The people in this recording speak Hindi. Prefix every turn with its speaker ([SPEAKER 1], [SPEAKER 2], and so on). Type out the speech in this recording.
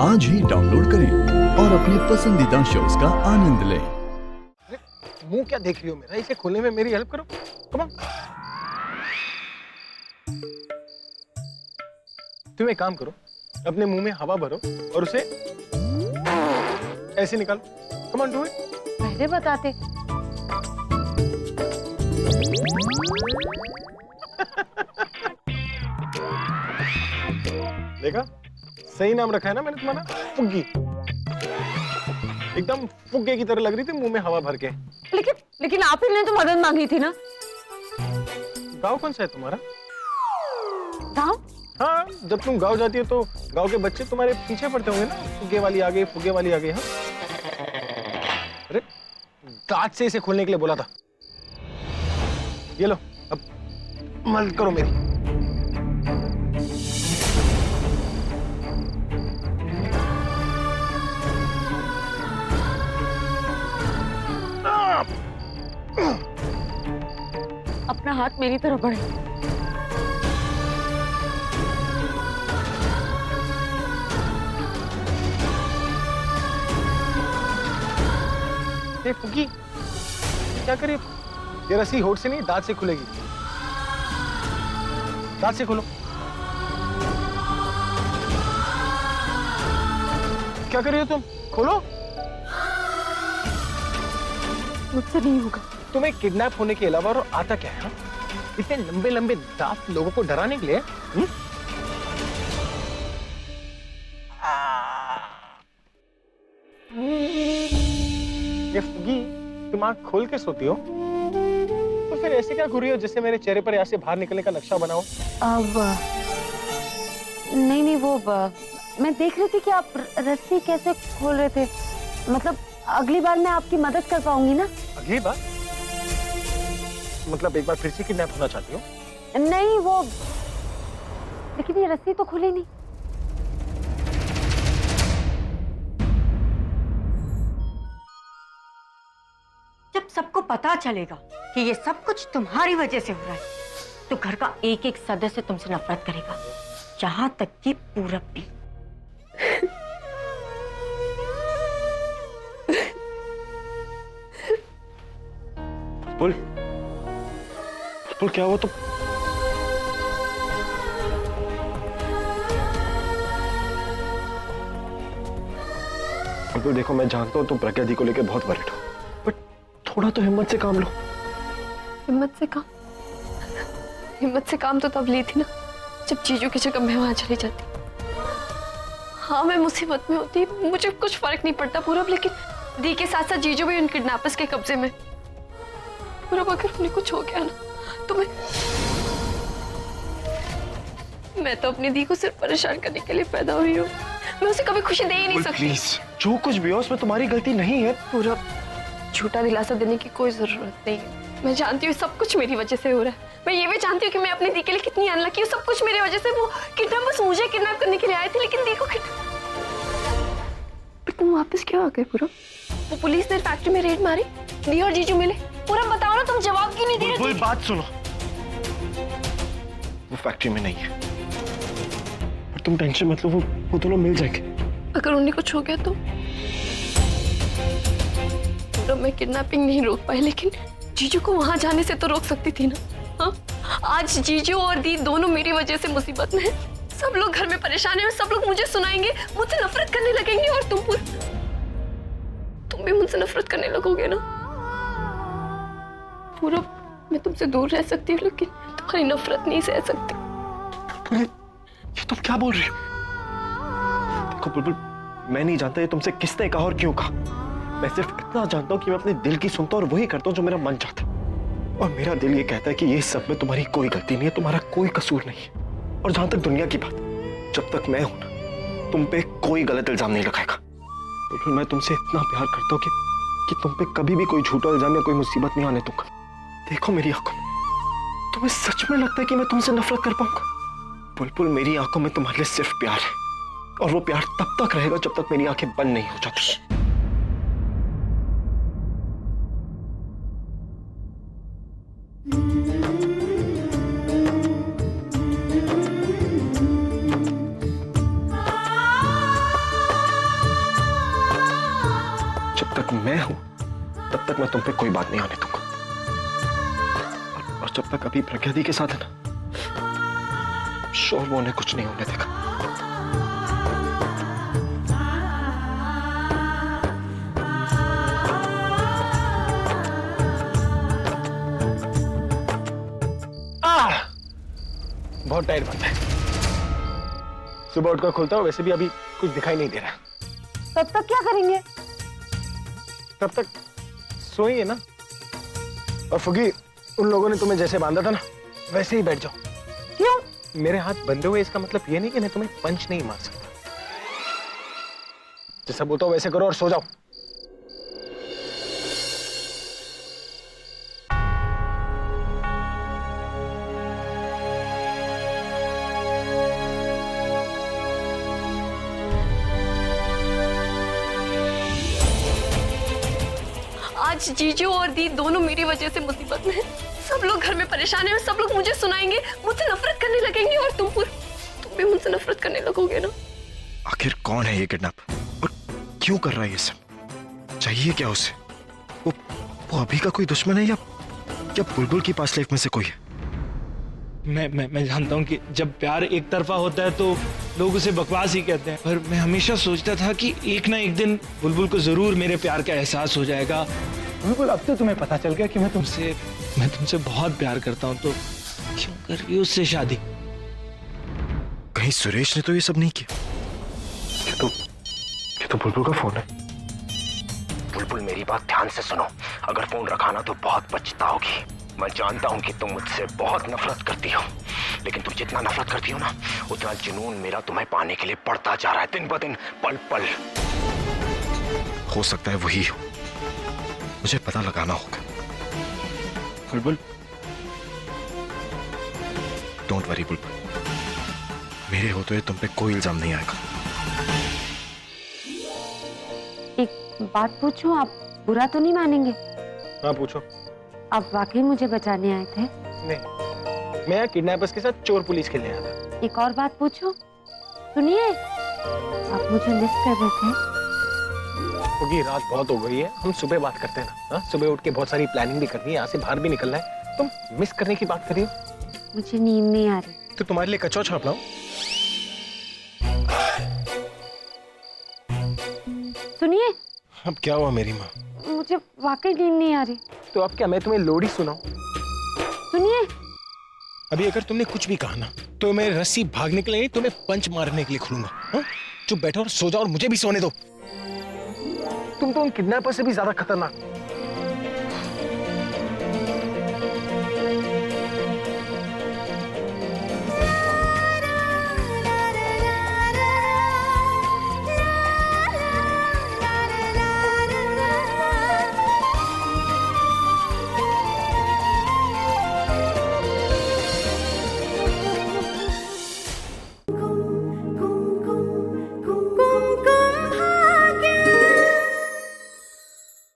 [SPEAKER 1] आज ही डाउनलोड करें और अपने पसंदीदा शोज का आनंद लें।
[SPEAKER 2] मुंह क्या देख रही हो मेरा? इसे खोलने में मेरी हेल्प करो। Come on. तुम एक काम करो, अपने मुंह में हवा भरो और उसे ऐसे निकालो। Come on, do it.
[SPEAKER 3] पहले बताते।
[SPEAKER 2] देखा, सही नाम रखा है ना मैंने तुम्हारा, फुग्गी। एकदम फुग्गे की तरह लग रही थी मुंह में हवा भर के।
[SPEAKER 3] लेकिन आप ही ने तो मदद मांगी थी ना।
[SPEAKER 2] गाँव कौन सा है तुम्हारा?
[SPEAKER 3] गाँव?
[SPEAKER 2] हाँ, जब तुम गाँव जाती हो तो गाँव के बच्चे तुम्हारे पीछे पड़ते होंगे ना, फुग्गे वाली आ गई, फुग्गे वाली आ गई। हाँ, अरे दांत से इसे खोलने के लिए बोला था। ये लो, अब मदद करो मेरी।
[SPEAKER 3] अपना हाथ मेरी तरफ बढ़े।
[SPEAKER 2] ये फुग्गी क्या करिए? ये रस्सी होठ से नहीं, दांत से खुलेगी। दांत से खोलो। क्या कर रही हो तुम? खोलो।
[SPEAKER 3] मुझसे नहीं होगा।
[SPEAKER 2] तुम्हें किडनैप होने के अलावा और आता क्या है? हा? इतने लंबे लंबे दांत लोगों को डराने के लिए? ये फुग्गी, तुम आंख खोल के सोती हो तो फिर ऐसे क्या घूरी हो जैसे मेरे चेहरे पर यहाँ से बाहर निकलने का नक्शा बनाओ?
[SPEAKER 3] अब नहीं, वो मैं देख रही थी कि आप रस्सी कैसे खोल रहे थे। मतलब अगली बार मैं आपकी मदद कर पाऊंगी ना?
[SPEAKER 2] अगली बार? मतलब एक बार फिर से किडनैप होना चाहती हो?
[SPEAKER 3] नहीं, वो लेकिन ये रस्सी तो खुली नहीं।
[SPEAKER 4] जब सबको पता चलेगा कि ये सब कुछ तुम्हारी वजह से हो रहा है, तो घर का एक एक सदस्य तुमसे नफरत करेगा, जहां तक कि पूरब भी।
[SPEAKER 2] पुल क्या हुआ? तो देखो, मैं जानता हूँ तुम प्रज्ञा दी को लेकर बहुत वरिड हो, बट थोड़ा तो हिम्मत से काम लो।
[SPEAKER 5] हिम्मत से काम तो तब ली थी ना जब जीजू की जगह मैं वहां चली जाती। हाँ, मैं मुसीबत में होती, मुझे कुछ फर्क नहीं पड़ता पूरब, लेकिन दी के साथ साथ जीजू भी उन किडनैपर्स के कब्जे में। पूरब, अगर उन्हें कुछ हो गया ना तो मैं तो अपनी दी को सिर्फ परेशान करने के लिए पैदा हुई हूँ। मैं उसे कभी खुशी दे ही नहीं सकती।
[SPEAKER 2] प्लीज, जो कुछ भी हो उसमें तुम्हारी गलती नहीं है।
[SPEAKER 5] पूरब, झूठा दिलासा देने की कोई जरूरत नहीं है। मैं जानती हूँ सब कुछ मेरी वजह से हो रहा है। मैं ये भी जानती हूँ कि मैं अपनी दी के लिए कितनी अनलकी हूँ। सब कुछ मेरी वजह से। वो किडनैपर्स मुझे किडनैप करने के लिए आए थे, लेकिन दी को तुम वापस क्यों आ गए पूरब? वो पुलिस ने फैक्ट्री में रेड मारी, दी और जीजू मिले। पूरब बताओ ना, तुम जवाब क्यों नहीं दे रहे?
[SPEAKER 2] कोई बात सुनो, वो फैक्ट्री में नहीं है, पर तुम टेंशन मत लो, वो दोनों मिल जाएंगे।
[SPEAKER 5] अगर उन्हें कुछ हो गया तो मैं किडनैपिंग नहीं रोक पाई, लेकिन जीजू को वहां जाने से तो रोक सकती थी ना। हाँ? आज जीजू और दी दोनों मेरी वजह से मुसीबत में हैं। सब लोग घर में परेशान हैं और सब लोग मुझे सुनाएंगे, मुझसे नफरत करने लगेंगे, और तुम भी मुझसे नफरत करने लगोगे ना। पूरब, मैं तुमसे दूर रह सकती हूँ, लेकिन तुम्हारी नफरत नहीं सह सकती।
[SPEAKER 2] ये तुम क्या बोल रही हो? देखो बुलबुल, मैं नहीं जानता ये तुमसे किसने कहा और क्यों कहा। मैं सिर्फ इतना जानता हूँ कि मैं अपने दिल की सुनता हूँ और वही करता हूँ जो मेरा मन चाहता है। और मेरा दिल ये कहता है कि ये सब में तुम्हारी कोई गलती नहीं है, तुम्हारा कोई कसूर नहीं है। और जहां तक दुनिया की बात, जब तक मैं हूं ना, तुम पे कोई गलत इल्जाम नहीं लगाएगा। बुलबुल, मैं तुमसे इतना प्यार करता हूँ कि तुम पे कभी भी कोई झूठा इल्जाम या कोई मुसीबत नहीं आने दूंगा। देखो मेरी आंखों में, तुम्हें सच में लगता है कि मैं तुमसे नफरत कर पाऊंगा? बुलबुल, मेरी आंखों में तुम्हारे लिए सिर्फ प्यार है, और वो प्यार तब तक रहेगा जब तक मेरी आंखें बंद नहीं हो जाती। तक मैं हूं तब तक मैं तुम पे कोई बात नहीं आने दूंगा। और जब तक अभी प्रज्ञा दी के साथ है ना, श्योर वो उन्हें कुछ नहीं होने देगा। बहुत टाइट बनता है। सुबह उठकर खुलता हूं, वैसे भी अभी कुछ दिखाई नहीं दे रहा।
[SPEAKER 3] तब तक क्या करेंगे?
[SPEAKER 2] तब तक सोइए ना। और फुगी, उन लोगों ने तुम्हें जैसे बांधा था ना, वैसे ही बैठ जाओ।
[SPEAKER 3] क्यों?
[SPEAKER 2] मेरे हाथ बंधे हुए इसका मतलब ये नहीं कि मैं तुम्हें पंच नहीं मार सकता। जैसा बोलता हूं वैसे करो और सो जाओ।
[SPEAKER 5] आज जीजू और दी दोनों मेरी वजह से मुसीबत में हैं। सब लोग घर में परेशान हैं और सब लोग मुझे सुनाएंगे, मुझसे नफरत करने लगेंगे और तुम भी मुझसे नफरत करने लगोगे ना।
[SPEAKER 2] आखिर कौन है ये किडनैप और क्यों कर रहा है ये सब? चाहिए क्या उसे? वो अभी का कोई दुश्मन है या बुलबुल की पास लाइफ में से कोई है?
[SPEAKER 6] मैं जानता हूँ कि जब प्यार एक तरफा होता है तो लोग उसे बकवास ही कहते हैं, पर मैं हमेशा सोचता था कि एक ना एक दिन बुलबुल को जरूर मेरे प्यार का एहसास हो जाएगा। बुलबुल, अब तो तुम्हें पता चल गया कि मैं तुमसे बहुत प्यार करता हूँ, तो क्यों कर रही हो उससे शादी?
[SPEAKER 2] कहीं सुरेश ने तो ये सब नहीं किया? ये तो बुलबुल का फोन है।
[SPEAKER 7] बुलबुल, मेरी बात ध्यान से सुनो। अगर फोन रखा ना तो बहुत पछताओगी। मैं जानता हूं कि तुम मुझसे बहुत नफरत करती हो, लेकिन तुम जितना नफरत करती हो ना, उतना जुनून मेरा तुम्हें पाने के लिए बढ़ता जा रहा है, दिन ब दिन, पल पल।
[SPEAKER 2] हो सकता है वही हो, मुझे पता लगाना होगा। बुलबुल, डोंट वरी बुलबुल, मेरे होते हुए तुम पे कोई इल्जाम नहीं आएगा।
[SPEAKER 3] एक बात पूछूं, आप बुरा तो नहीं मानेंगे?
[SPEAKER 2] हाँ, पूछो।
[SPEAKER 3] आप वाकई मुझे बचाने आए थे?
[SPEAKER 2] नहीं, मैं किडनैपर्स के साथ चोर पुलिस खेलने आया था।
[SPEAKER 3] एक और बात पूछूं? सुनिए, आप मुझे मिस कर रहे थे?
[SPEAKER 2] क्योंकि रात बहुत हो गई है, हम सुबह बात करते हैं ना। सुबह उठ के बहुत सारी प्लानिंग भी करनी है, यहाँ से बाहर भी निकलना है। तुम मिस करने की बात कर रही हो?
[SPEAKER 3] मुझे नींद नहीं आ रही।
[SPEAKER 2] तो तुम्हारे लिए कचौड़ छाप लाऊं?
[SPEAKER 3] सुनिए,
[SPEAKER 2] अब क्या हुआ मेरी माँ?
[SPEAKER 3] मुझे वाकई नींद नहीं आ रही।
[SPEAKER 2] तो अब क्या मैं तुम्हें लोरी सुनाऊं?
[SPEAKER 3] सुनिए,
[SPEAKER 8] अभी अगर तुमने कुछ भी कहा ना तो मैं रस्सी भागने के लिए नहीं, तुम्हें पंच मारने के लिए खुलूंगा। हाँ? चुप बैठो और सो जाओ और मुझे भी सोने दो।
[SPEAKER 2] तुम तो उन किडनैपर से भी ज्यादा खतरनाक